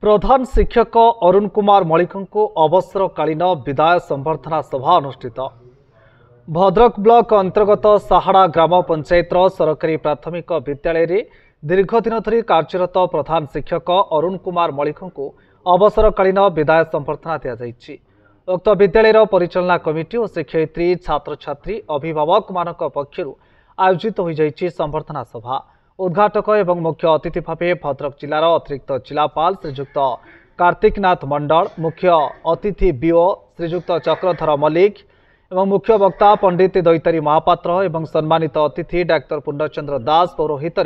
प्रधान शिक्षक अरुण कुमार मल्लिक को अवसरकालीन विदाय संबर्धना सभा अनुष्ठित। भद्रक ब्लॉक अंतर्गत साहाड़ा ग्राम पंचायत सरकारी प्राथमिक विद्यालय रे दीर्घ दिन धरी कार्यरत प्रधान शिक्षक अरुण कुमार मल्लिक को अवसरकालीन विदाय संबर्धना दी। उक्त विद्यालय परिचालना कमिटी और शिक्षयित्री छात्र छात्री अभिभावक मानक पक्षर आयोजित हो संबर्धना सभा। उद्घाटक एवं मुख्य अतिथि भाव भद्रक जिलार अतिरिक्त जिलापाल श्रीजुक्त कार्तिकनाथ मंडल, मुख्य अतिथि बीओ श्रीजुक्त चक्रधर मल्लिक एवं मुख्य वक्ता पंडित दैतारी महापात्र एवं सम्मानित अतिथि डाक्टर पूर्णचंद्र दास पौरोहित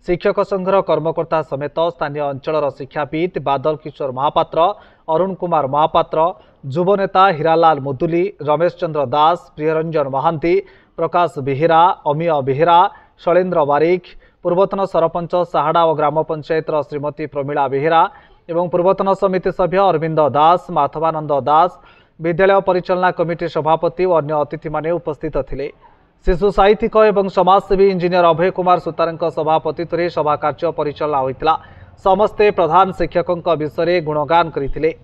शिक्षक संघर कर्मकर्ता समेत स्थानीय अंचल शिक्षाविद बादल किशोर महापात्र, अरुण कुमार महापात्र, युवनेता हीरालाल मुदुली, रमेश चंद्र दास, प्रियरंजन महांती, प्रकाश बेहेरा, अमीय बेहेरा, शैलेन्द्र बारिक, पूर्वतन सरपंच साहाड़ा और ग्राम पंचायत श्रीमती प्रमीला बेहेरा एवं पूर्वतन समिति सभ्य अरविंद दास, माधवानंद दास, विद्यालय परिचालना कमिटी सभापति और अन्य अतिथि माने उपस्थित थिले। शिशु साहित्यिक एवं समाजसेवी इंजीनियर अभय कुमार सुतार सभापतित्व में सभा कार्य परिचालना होता। समस्ते प्रधान शिक्षकों विषय गुणगान करते।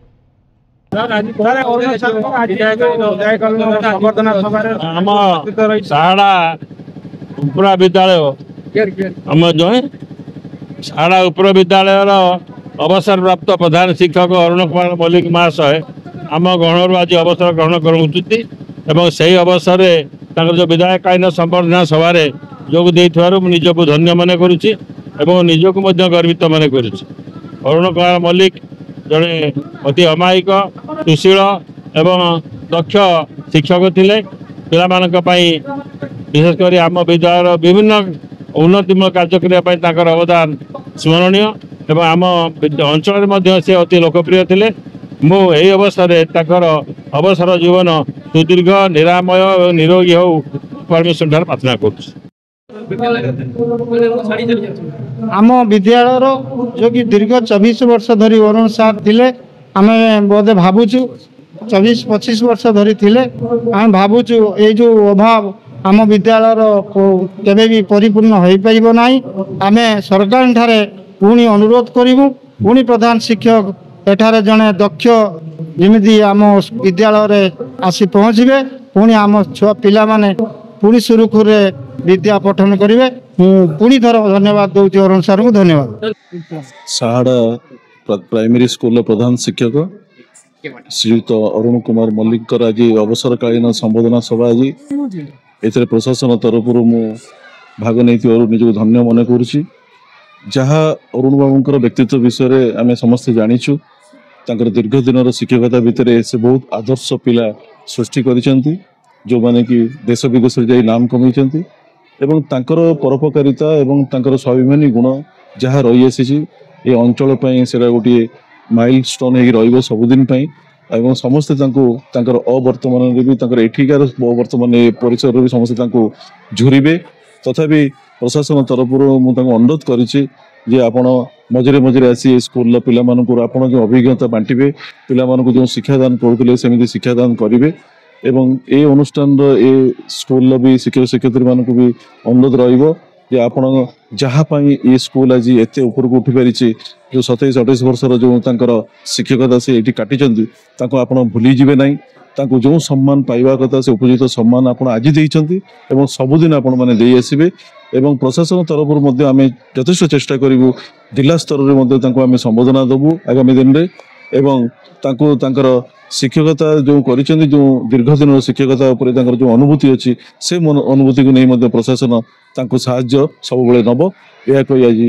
साहाड़ा उपर विद्यालय अवसर प्राप्त प्रधान शिक्षक अरुण कुमार मल्लिक महाशय आम गणर आज अवसर ग्रहण कर अवसर जो विदायकालीन संबर्धना सभा जोग निजक धन्य मन करजक गर्वित मन कर। अरुण कुमार मल्लिक जड़े अति अमायिक सुशील एवं दक्ष शिक्षक थिले। पिलामानंकपाई विशेषकर आम विद्यालय विभिन्न उन्नतिमूलक कार्य करने अवदान स्मरणीय एवं आम अंचल से अति लोकप्रिय थिले। यही अवसर अवसर जीवन सुदीर्घ निरामय और निरोगी हो परमेश्वर ठार प्रार्थना कर। आम विद्यालय जो कि दीर्घ 24 वर्ष धरी अरुण सार थिले। आमे बोधे भावुचु 24-25 वर्ष धरी थिले। आमे भावुचु ये जो अभाव आम विद्यालय केबे भी परिपूर्ण हो पारिबो नाही। आमे सरकार ठारे पुणी अनुरोध करिवु, पुणी प्रधान शिक्षक एठारे जने दक्ष जमिति आम विद्यालय आसी पहुँचे, पुणी आम छुआ पिला माने पुणी सुरुखुर विद्या पठन करेंगे। पुणी थर धन्यवाद दूसरी अरुण सार को धन्यवाद। साहाड़ा प्राइमरी स्कूल प्रधान शिक्षक श्रीयुक्त अरुण कुमार मल्लिक आज अवसरकालीन संबोधना सभा आज ए प्रशासन तरफ भाग नहीं निजक धन्य मन करुच्ची। जहाँ अरुण बाबूर व्यक्तित्व विषय आम समस्ते जानीचु। दीर्घ दिन शिक्षकता भितर से बहुत आदर्श पिला सृष्टि करिसेंती, जो माने कि देश विदेश जाई नाम कमाई एवं तांकर परोपकारिता एवं तांकर स्वाभिमानी गुण जहाँ रही आसी ए अंचल से गोटे माइल स्टोन हो सबुदिन एवं समस्ते तांकर अवर्तमान भी एठिकार वर्तमान परिसर भी समस्ते झुरीबे। तथापि प्रशासन तरफ अनुरोध करिछि जे आपण मझे मझे आसी स्कूल पिला आपण जो अभिज्ञता बांटे, पिला जो शिक्षादान करुले सेमती शिक्षादान करेंगे। एवं ए अनुष्ठान ए स्कूल भी शिक्षक शिक्षयित्री मान भी अनुरोध रहिबो जे आपण जहाँपाई ये स्कूल आज एत ऊपर को उठी पारी, जो 27-28 वर्षर जो तांकर शिक्षकता से ये काटी आप भूली जीवे ना। जो सम्मान पाइबा कथा से उपयुक्त सम्मान आप आज देइछंती एवं सबुदिन आपण माने देई आसीबे। एवं प्रशासन तरफ आम यथेष्ट चेष्टा करूँ जिला स्तर में आम संबोधना देवु आगामी दिन में। एवं तांकर शिक्षकता जो करिसेंती, जो दीर्घ दिन शिक्षकता उपर जो अनुभूति अच्छी से अनुभूति को नहीं प्रशासन तांको साहाय्य सब बेले नब। यह कही आज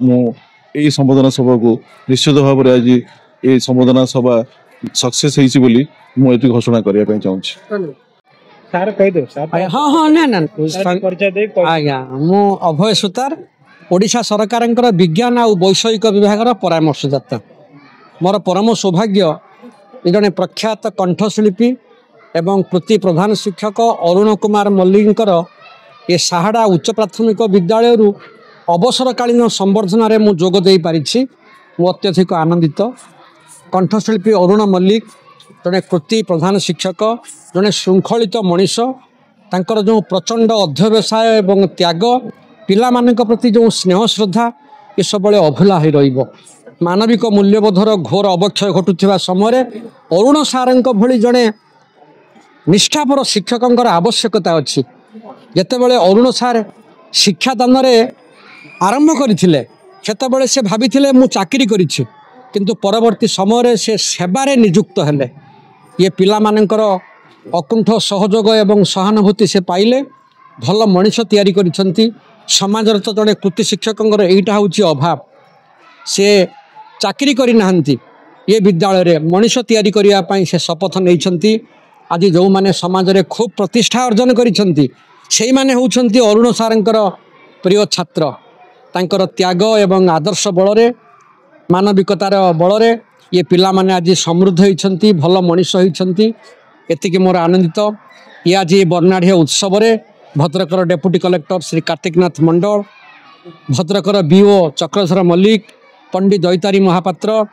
मु संबोधना सभा को निश्चित भाव में आज ये संबोधना सभा सक्सेस होइछि बोली मुझे घोषणा करने चाहूँगी। मु अभय सुतार ओडिशा सरकार विज्ञान और वैषयिक विभाग परामर्शदाता। मोर परम सौभाग्य जड़े प्रख्यात कंठशिल्पी एवं कृति प्रधान शिक्षक अरुण कुमार मल्लिकर ये साहाड़ा उच्च प्राथमिक विद्यालय अवसरकालीन संबर्धना रे मु जोग दे पारी। मु अत्यधिक आनंदित। कंठशिल्पी अरुण मल्लिक जड़े कृति प्रधान शिक्षक, जड़े श्रृंखलित मनीष, तांकर जो प्रचंड अध्यवसाय एवं त्याग, पिला मानक प्रति जो स्नेह श्रद्धा ये सब अभुला हो रहिबो। ମାନବିक मूल्यबोधर घोर अवक्षय घटुवा समय अरुण सार भली जड़े निष्ठापर शिक्षकों आवश्यकता अच्छी जितेबाला अरुण सार शिक्षादान आरंभ करते से भाभी मु चाकरी करिछि किंतु परवर्ती समय से सेवारे नियुक्त हेले ये पिला मानकर अकुंठ सहयोग एवं सहानुभूति से पाइले भल मनीष तैयारी करिसेंती समाजर तो जड़े कृति शिक्षकों यहीटा हूँ अभाव से चाकरी करी नाहंती ये विद्यालय रे मनीष तैयारी करने से शपथ नहीं आज जो माने समाज रे खूब प्रतिष्ठा अर्जन करिसेंती से माने होउछंती अरुण सारंकर प्रिय छात्र तांकर त्याग एवं आदर्श बल मानविकतार बल ये पिला माने आज समृद्ध होइछंती भल मनीष होइछंती एतिके मोर आनंदित ये आज बर्णाढ़ उत्सव रे भद्रकर डेप्यूटी कलेक्टर श्री कार्तिकनाथ मंडल भद्रकर बीओ चक्रधर मल्लिक पंडित दैतारी महापात्र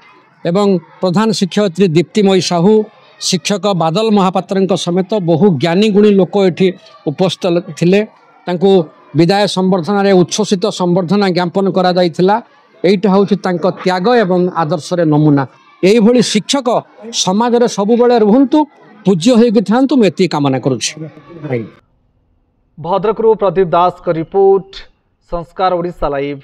एवं प्रधान शिक्षयित्री दीप्तिमयी साहू शिक्षक बादल महापात्र समेत बहु ज्ञानी गुणी लोक ये उपस्थित थिले तांको विदाय संबर्धना रे उच्छ्वसित संबर्धना ज्ञापन करा जाइथिला एइटा होछि तांको त्याग एवं आदर्श रे नमूना एई भली शिक्षक समाज रे सबु बेले रहंतु पूज्य होइके थांतु मैं एति कामना करूछि। भद्रकरू प्रदीप दास का रिपोर्ट संस्कार ओडिशा लाइव।